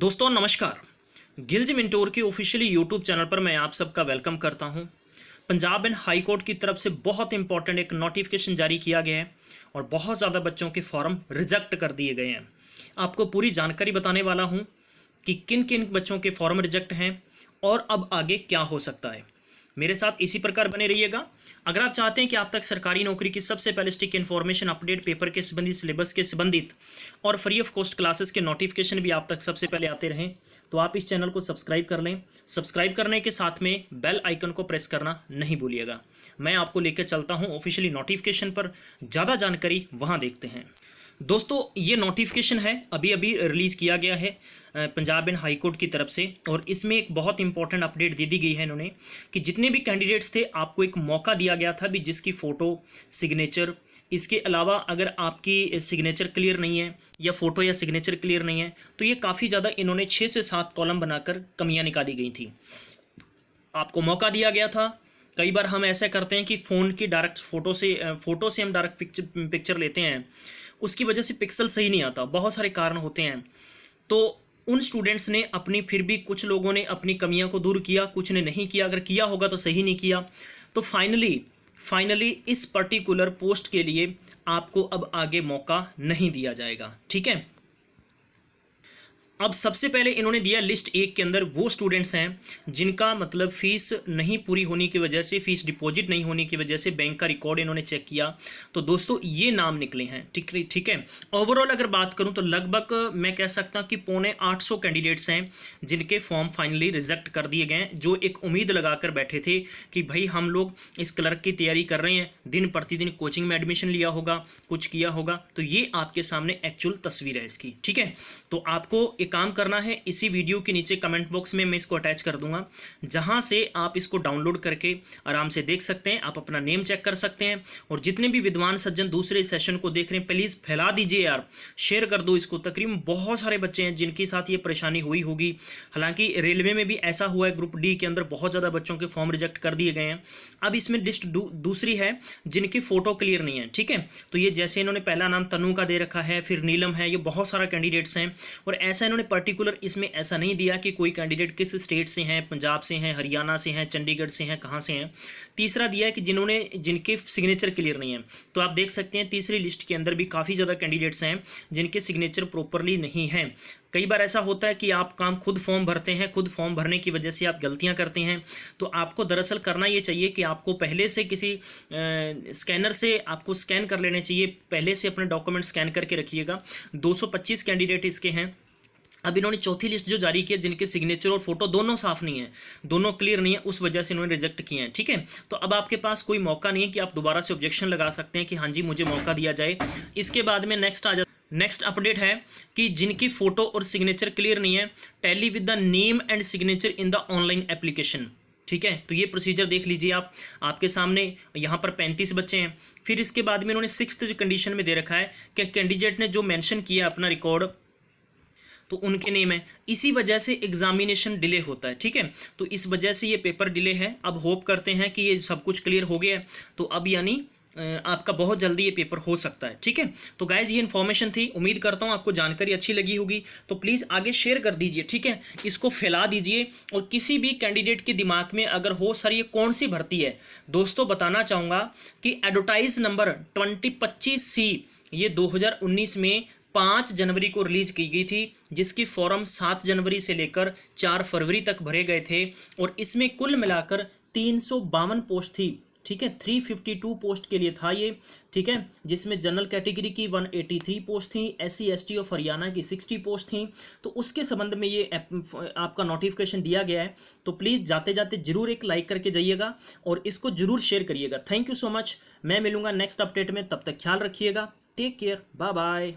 दोस्तों नमस्कार। गिलज मिंटोर के ऑफिशियली यूट्यूब चैनल पर मैं आप सबका वेलकम करता हूं। पंजाब एंड हाई कोर्ट की तरफ से बहुत इंपॉर्टेंट एक नोटिफिकेशन जारी किया गया है और बहुत ज़्यादा बच्चों के फॉर्म रिजेक्ट कर दिए गए हैं। आपको पूरी जानकारी बताने वाला हूं कि किन किन बच्चों के फॉर्म रिजेक्ट हैं और अब आगे क्या हो सकता है। मेरे साथ इसी प्रकार बने रहिएगा। अगर आप चाहते हैं कि आप तक सरकारी नौकरी की सबसे पहले स्टिक इन्फॉर्मेशन, अपडेट, पेपर के संबंधित, सिलेबस के संबंधित और फ्री ऑफ कॉस्ट क्लासेस के नोटिफिकेशन भी आप तक सबसे पहले आते रहें, तो आप इस चैनल को सब्सक्राइब कर लें। सब्सक्राइब करने के साथ में बेल आइकन को प्रेस करना नहीं भूलिएगा। मैं आपको लेकर चलता हूं ऑफिशियली नोटिफिकेशन पर। ज़्यादा जानकारी वहां देखते हैं। दोस्तों ये नोटिफिकेशन है अभी अभी रिलीज़ किया गया है पंजाब एंड हाई कोर्ट की तरफ से, और इसमें एक बहुत इंपॉर्टेंट अपडेट दे दी गई है इन्होंने कि जितने भी कैंडिडेट्स थे आपको एक मौका दिया गया था भी, जिसकी फ़ोटो, सिग्नेचर, इसके अलावा अगर आपकी सिग्नेचर क्लियर नहीं है या फ़ोटो या सिग्नेचर क्लियर नहीं है तो ये काफ़ी ज़्यादा इन्होंने 6 से 7 कॉलम बनाकर कमियां निकाली गई थी। आपको मौका दिया गया था। कई बार हम ऐसा करते हैं कि फ़ोन की डायरेक्ट फ़ोटो से हम डायरेक्ट पिक्चर लेते हैं, उसकी वजह से पिक्सल सही नहीं आता, बहुत सारे कारण होते हैं। तो उन स्टूडेंट्स ने अपनी, फिर भी कुछ लोगों ने अपनी कमियां को दूर किया, कुछ ने नहीं किया। अगर किया होगा तो सही नहीं किया। तो फाइनली इस पर्टिकुलर पोस्ट के लिए आपको अब आगे मौका नहीं दिया जाएगा। ठीक है। अब सबसे पहले इन्होंने दिया लिस्ट 1 के अंदर वो स्टूडेंट्स हैं जिनका मतलब फ़ीस नहीं पूरी होने की वजह से, फ़ीस डिपॉजिट नहीं होने की वजह से बैंक का रिकॉर्ड इन्होंने चेक किया तो दोस्तों ये नाम निकले हैं। ठीक है। ओवरऑल अगर बात करूं तो लगभग मैं कह सकता हूं कि 750 कैंडिडेट्स हैं जिनके फॉर्म फाइनली रिजेक्ट कर दिए गए हैं, जो एक उम्मीद लगाकर बैठे थे कि भाई हम लोग इस क्लर्क की तैयारी कर रहे हैं, दिन प्रतिदिन कोचिंग में एडमिशन लिया होगा, कुछ किया होगा। तो ये आपके सामने एक्चुअल तस्वीर है इसकी। ठीक है। तो आपको काम करना है, इसी वीडियो के नीचे कमेंट बॉक्स में मैं इसको अटैच कर दूंगा, जहां से आप इसको डाउनलोड करके आराम से देख सकते हैं। आप अपना नेम चेक कर सकते हैं। और जितने भी विद्वान सज्जन दूसरे सेशन को देख रहे हैं, प्लीज़ फैला दीजिए यार, शेयर कर दो इसको। तकरीबन बहुत सारे बच्चे हैं जिनके साथ ये परेशानी हुई होगी। हालांकि रेलवे में भी ऐसा हुआ है, ग्रुप डी के अंदर बहुत ज़्यादा बच्चों के फॉर्म रिजेक्ट कर दिए गए हैं। अब इसमें लिस्ट दूसरी है जिनकी फ़ोटो क्लियर नहीं है। ठीक है। तो ये जैसे इन्होंने पहला नाम तनु का दे रखा है, फिर नीलम है, ये बहुत सारा कैंडिडेट्स हैं। और ऐसा इन्होंने पर्टिकुलर इसमें ऐसा नहीं दिया कि कोई कैंडिडेट किस स्टेट से हैं, पंजाब से हैं, हरियाणा से हैं, चंडीगढ़ से हैं, कहाँ से हैं। तीसरा दिया है कि जिनके सिग्नेचर क्लियर नहीं है। तो आप देख सकते हैं तीसरी लिस्ट के अंदर भी काफ़ी ज़्यादा कैंडिडेट्स हैं जिनके सिग्नेचर प्रॉपरली नहीं हैं। कई बार ऐसा होता है कि आप खुद फॉर्म भरते हैं, खुद फॉर्म भरने की वजह से आप गलतियां करते हैं। तो आपको दरअसल करना ये चाहिए कि आपको पहले से किसी स्कैनर से आपको स्कैन कर लेने चाहिए, पहले से अपने डॉक्यूमेंट स्कैन करके रखिएगा। 225 कैंडिडेट इसके हैं। अब इन्होंने चौथी लिस्ट जो जारी की है जिनके सिग्नेचर और फोटो दोनों साफ नहीं है, दोनों क्लियर नहीं है, उस वजह से इन्होंने रिजेक्ट किए हैं। ठीक है। तो अब आपके पास कोई मौका नहीं है कि आप दोबारा से ऑब्जेक्शन लगा सकते हैं कि हाँ जी मुझे मौका दिया जाए। इसके बाद में नेक्स्ट अपडेट है कि जिनकी फोटो और सिग्नेचर क्लियर नहीं है, tally with the name and signature in the online application. ठीक है। तो ये प्रोसीजर देख लीजिए आप, आपके सामने यहाँ पर 35 बच्चे हैं। फिर इसके बाद में इन्होंने 6th कंडीशन में दे रखा है कि कैंडिडेट ने जो मेंशन किया अपना रिकॉर्ड तो उनके नेम है, इसी वजह से एग्जामिनेशन डिले होता है। ठीक है। तो इस वजह से ये पेपर डिले है। अब होप करते हैं कि ये सब कुछ क्लियर हो गया है, तो अब यानी आपका बहुत जल्दी ये पेपर हो सकता है। ठीक है। तो गाइज ये इन्फॉर्मेशन थी, उम्मीद करता हूँ आपको जानकारी अच्छी लगी होगी। तो प्लीज़ आगे शेयर कर दीजिए। ठीक है। इसको फैला दीजिए। और किसी भी कैंडिडेट के दिमाग में अगर हो सर ये कौन सी भर्ती है, दोस्तों बताना चाहूँगा कि एडवर्टाइज नंबर 2025C ये 2019 में 5 जनवरी को रिलीज की गई थी, जिसकी फॉर्म 7 जनवरी से लेकर 4 फरवरी तक भरे गए थे। और इसमें कुल मिलाकर 352 पोस्ट थी। ठीक है। 352 पोस्ट के लिए था ये। ठीक है। जिसमें जनरल कैटेगरी की 183 पोस्ट थी, SC ST ऑफ हरियाणा की 60 पोस्ट थी। तो उसके संबंध में ये आपका नोटिफिकेशन दिया गया है। तो प्लीज़ जाते जाते जरूर एक लाइक करके जाइएगा और इसको जरूर शेयर करिएगा। Thank you so much. मैं मिलूंगा नेक्स्ट अपडेट में, तब तक ख्याल रखिएगा। Take care, bye bye.